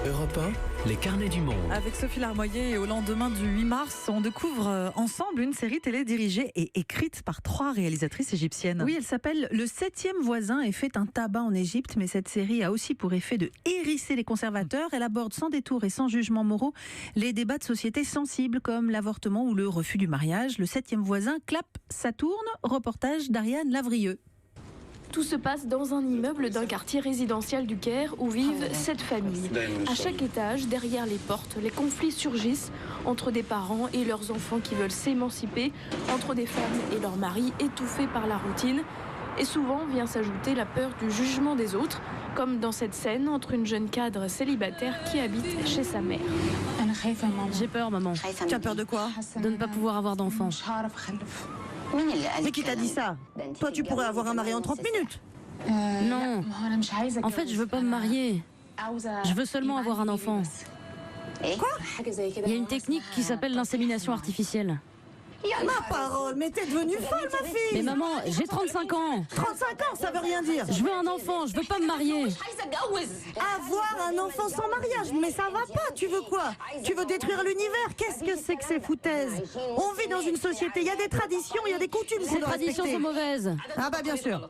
Europe 1, les carnets du monde. Avec Sophie Larmoyer et au lendemain du 8 mars, on découvre ensemble une série télé dirigée et écrite par 3 réalisatrices égyptiennes. Oui, elle s'appelle Le 7e voisin et fait un tabac en Égypte, mais cette série a aussi pour effet de hérisser les conservateurs. Elle aborde sans détour et sans jugement moraux les débats de société sensibles comme l'avortement ou le refus du mariage. Le 7e voisin clappe, ça tourne. Reportage d'Ariane Lavrieux. Tout se passe dans un immeuble d'un quartier résidentiel du Caire où vivent 7 familles. À chaque étage, derrière les portes, les conflits surgissent entre des parents et leurs enfants qui veulent s'émanciper, entre des femmes et leurs maris étouffés par la routine. Et souvent vient s'ajouter la peur du jugement des autres, comme dans cette scène entre une jeune cadre célibataire qui habite chez sa mère. J'ai peur, maman. Tu as peur de quoi? De ne pas pouvoir avoir d'enfants. Mais qui t'a dit ça? Toi, tu pourrais avoir un mari en 30 minutes. Non. En fait, je veux pas me marier. Je veux seulement avoir un enfant. Quoi? Il y a une technique qui s'appelle l'insémination artificielle. Ma parole, mais t'es devenue folle, ma fille! Mais maman, j'ai 35 ans. 35 ans, ça veut rien dire. Je veux un enfant, je veux pas me marier. Avoir un enfant sans mariage, mais ça va pas, tu veux quoi? Tu veux détruire l'univers? Qu'est-ce que c'est que ces foutaises? On vit dans une société, il y a des traditions, il y a des coutumes qu'on Ces doit traditions respecter. sont mauvaises. Ah bah bien sûr.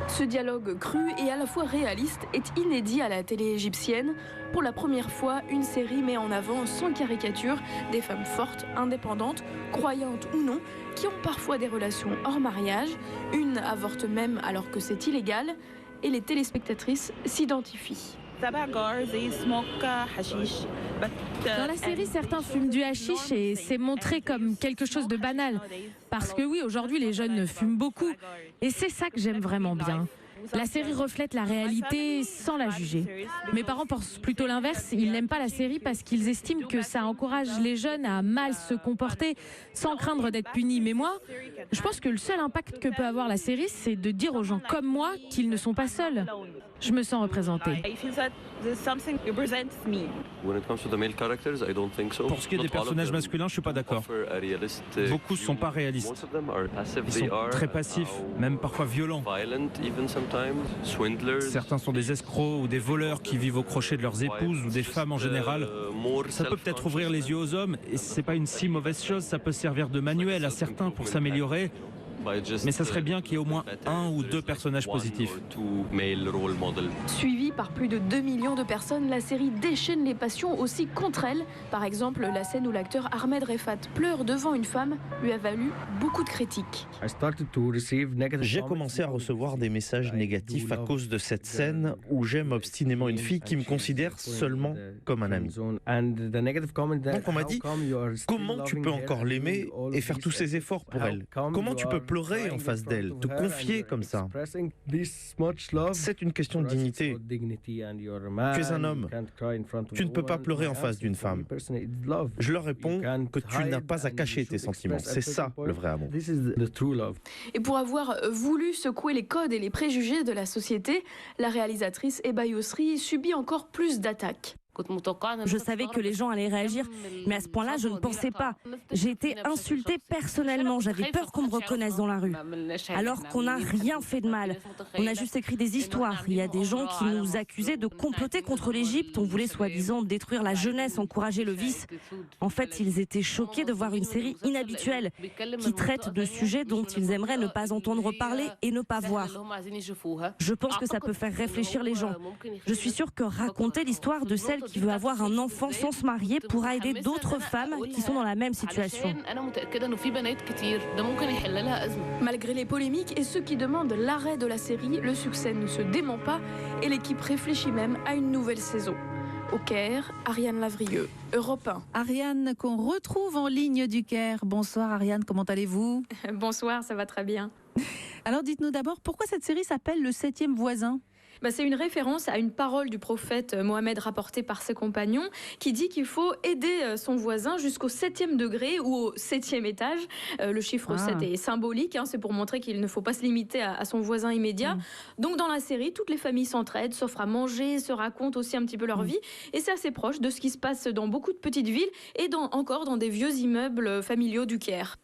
Ce dialogue cru et à la fois réaliste est inédit à la télé égyptienne. Pour la première fois, une série met en avant sans caricature des femmes fortes, indépendantes, croyantes ou non, qui ont parfois des relations hors mariage. Une avorte même alors que c'est illégal et les téléspectatrices s'identifient. Dans la série, certains fument du hashish et c'est montré comme quelque chose de banal. Parce que oui, aujourd'hui, les jeunes fument beaucoup. Et c'est ça que j'aime vraiment bien. La série reflète la réalité sans la juger. Mes parents pensent plutôt l'inverse. Ils n'aiment pas la série parce qu'ils estiment que ça encourage les jeunes à mal se comporter sans craindre d'être punis. Mais moi, je pense que le seul impact que peut avoir la série, c'est de dire aux gens comme moi qu'ils ne sont pas seuls. Je me sens représentée. Pour ce qui est des personnages masculins, je suis pas d'accord. Beaucoup ne sont pas réalistes. Ils sont très passifs, même parfois violents. Certains sont des escrocs ou des voleurs qui vivent au crochet de leurs épouses ou des femmes en général. Ça peut peut-être ouvrir les yeux aux hommes et c'est pas une si mauvaise chose. Ça peut servir de manuel à certains pour s'améliorer. Mais ça serait bien qu'il y ait au moins 1 ou 2 personnages positifs. Suivie par plus de 2 millions de personnes, la série déchaîne les passions aussi contre elle. Par exemple, la scène où l'acteur Ahmed Refat pleure devant une femme lui a valu beaucoup de critiques. J'ai commencé à recevoir des messages négatifs à cause de cette scène où j'aime obstinément une fille qui me considère seulement comme un ami. Donc on m'a dit, comment tu peux encore l'aimer et faire tous ces efforts pour elle? Comment tu peux pleurer en face d'elle, te confier comme ça? C'est une question de dignité. Tu es un homme. Tu ne peux pas pleurer en face d'une femme. Je leur réponds que tu n'as pas à cacher tes sentiments. C'est ça le vrai amour. Et pour avoir voulu secouer les codes et les préjugés de la société, la réalisatrice Eba Yossri subit encore plus d'attaques. Je savais que les gens allaient réagir, mais à ce point-là, je ne pensais pas. J'ai été insultée personnellement, j'avais peur qu'on me reconnaisse dans la rue. Alors qu'on n'a rien fait de mal. On a juste écrit des histoires. Il y a des gens qui nous accusaient de comploter contre l'Égypte. On voulait soi-disant détruire la jeunesse, encourager le vice. En fait, ils étaient choqués de voir une série inhabituelle qui traite de sujets dont ils aimeraient ne pas entendre parler et ne pas voir. Je pense que ça peut faire réfléchir les gens. Je suis sûre que raconter l'histoire de celle qui veut avoir un enfant sans se marier pourra aider d'autres femmes qui sont dans la même situation. Malgré les polémiques et ceux qui demandent l'arrêt de la série, le succès ne se dément pas et l'équipe réfléchit même à une nouvelle saison. Au Caire, Ariane Lavrieux, Europe 1. Ariane qu'on retrouve en ligne du Caire. Bonsoir Ariane, comment allez-vous? Bonsoir, ça va très bien. Alors dites-nous d'abord, pourquoi cette série s'appelle Le 7e voisin? C'est une référence à une parole du prophète Mohammed rapportée par ses compagnons qui dit qu'il faut aider son voisin jusqu'au 7e degré ou au 7e étage. Le chiffre 7 est symbolique, c'est pour montrer qu'il ne faut pas se limiter à son voisin immédiat. Donc dans la série, toutes les familles s'entraident, s'offrent à manger, se racontent aussi un petit peu leur vie et c'est assez proche de ce qui se passe dans beaucoup de petites villes et encore dans des vieux immeubles familiaux du Caire.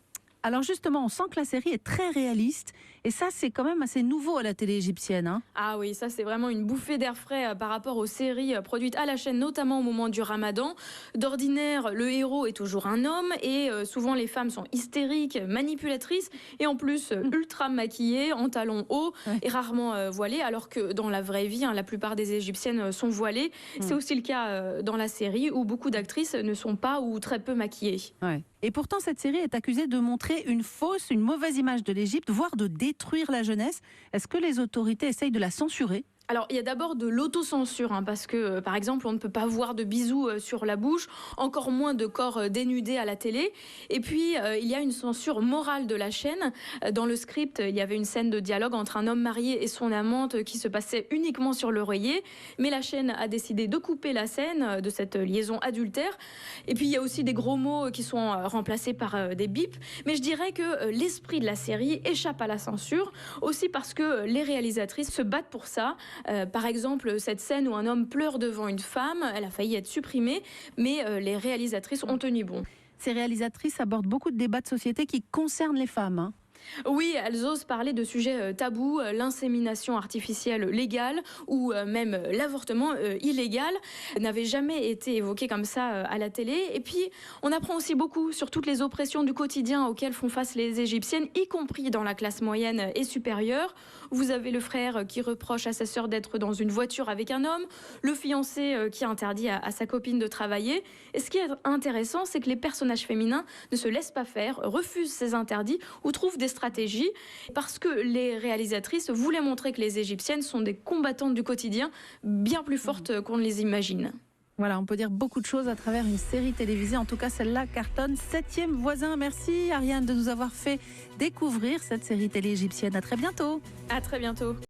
Alors justement, on sent que la série est très réaliste Et ça, c'est quand même assez nouveau à la télé égyptienne. Hein. Ah oui, ça c'est vraiment une bouffée d'air frais par rapport aux séries produites à la chaîne, notamment au moment du Ramadan. D'ordinaire, le héros est toujours un homme et souvent les femmes sont hystériques, manipulatrices et en plus ultra maquillées, en talons hauts et rarement voilées, alors que dans la vraie vie, la plupart des Égyptiennes sont voilées. C'est aussi le cas dans la série où beaucoup d'actrices ne sont pas ou très peu maquillées. Ouais. Et pourtant, cette série est accusée de montrer une mauvaise image de l'Égypte, voire de détruire la jeunesse. Est-ce que les autorités essayent de la censurer ? Alors, il y a d'abord de l'autocensure, parce que, par exemple, on ne peut pas voir de bisous sur la bouche, encore moins de corps dénudés à la télé. Et puis, il y a une censure morale de la chaîne. Dans le script, il y avait une scène de dialogue entre un homme marié et son amante qui se passait uniquement sur l'oreiller. Mais la chaîne a décidé de couper la scène de cette liaison adultère. Et puis, il y a aussi des gros mots qui sont remplacés par des bips. Mais je dirais que l'esprit de la série échappe à la censure, aussi parce que les réalisatrices se battent pour ça. Par exemple, cette scène où un homme pleure devant une femme, elle a failli être supprimée, mais les réalisatrices ont tenu bon. Ces réalisatrices abordent beaucoup de débats de société qui concernent les femmes. Hein. Oui, elles osent parler de sujets tabous, l'insémination artificielle légale ou même l'avortement illégal n'avait jamais été évoqué comme ça à la télé. Et puis, on apprend aussi beaucoup sur toutes les oppressions du quotidien auxquelles font face les Égyptiennes, y compris dans la classe moyenne et supérieure. Vous avez le frère qui reproche à sa sœur d'être dans une voiture avec un homme, le fiancé qui interdit à sa copine de travailler. Et ce qui est intéressant, c'est que les personnages féminins ne se laissent pas faire, refusent ces interdits ou trouvent des stratégie, parce que les réalisatrices voulaient montrer que les Égyptiennes sont des combattantes du quotidien bien plus fortes qu'on ne les imagine. Voilà, on peut dire beaucoup de choses à travers une série télévisée. En tout cas, celle-là cartonne. 7e voisin. Merci Ariane de nous avoir fait découvrir cette série télé égyptienne. À très bientôt. À très bientôt.